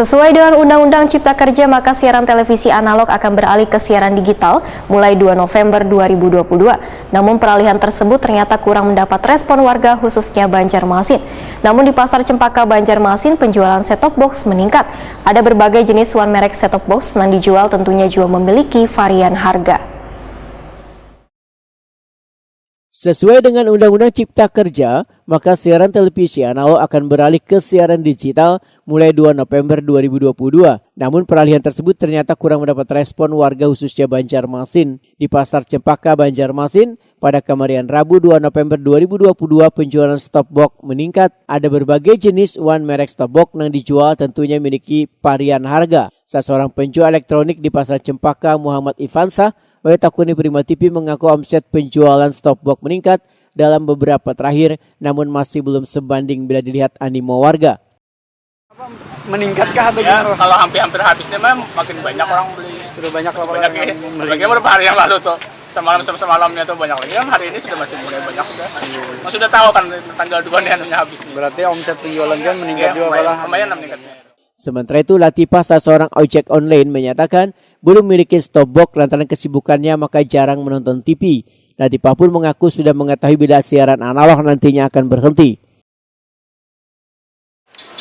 Sesuai dengan Undang-Undang Cipta Kerja, maka siaran televisi analog akan beralih ke siaran digital mulai 2 November 2022. Namun peralihan tersebut ternyata kurang mendapat respon warga khususnya Banjarmasin. Namun di Pasar Cempaka Banjarmasin penjualan set-top box meningkat. Ada berbagai jenis one merek set-top box yang dijual tentunya juga memiliki varian harga. Sesuai dengan Undang-Undang Cipta Kerja, maka siaran televisi analog akan beralih ke siaran digital mulai 2 November 2022. Namun peralihan tersebut ternyata kurang mendapat respon warga khususnya Banjarmasin. Di Pasar Cempaka Banjarmasin, pada kemarin Rabu 2 November 2022 penjualan stop box meningkat. Ada berbagai jenis one merek stop box yang dijual tentunya memiliki varian harga. Seorang penjual elektronik di Pasar Cempaka, Muhammad Ivansa, oleh Takuni Prima TV mengaku omset penjualan stop box meningkat dalam beberapa terakhir, namun masih belum sebanding bila dilihat animo warga. Meningkatkah atau ya, gimana? kalau hampir habisnya memang makin banyak orang beli. Sudah banyak masih orang banyak yang ya. membeli. Apalagi beberapa hari yang lalu tuh semalamnya tuh banyak lagi. Kan hari ini sudah masih mulai banyak sudah. Mas sudah tahu kan tanggal 2 nih anunya habis nih. Berarti omset penjualan kan meningkat Ya, juga malah. lumayan meningkatnya. Sementara itu, Latifah, seorang ojek online, menyatakan belum memiliki stop box lantaran kesibukannya maka jarang menonton TV. Latifah pun mengaku sudah mengetahui bila siaran analog nantinya akan berhenti.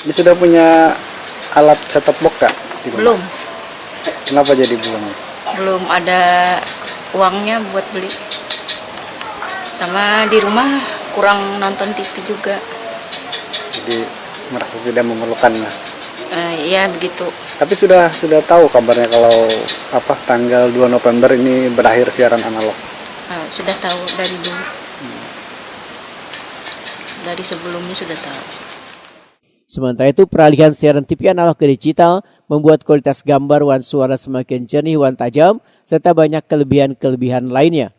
Ini sudah punya alat set-top box Kak? Belum. Kenapa jadi belum? Belum ada uangnya buat beli. Sama di rumah kurang nonton TV juga. Jadi merasa tidak memerlukan lah. Iya begitu. Tapi sudah tahu kabarnya kalau tanggal 2 November ini berakhir siaran analog. Sudah tahu dari dulu. Dari sebelumnya sudah tahu. Sementara itu, peralihan siaran TV analog ke digital membuat kualitas gambar wan suara semakin jernih wan tajam serta banyak kelebihan-kelebihan lainnya.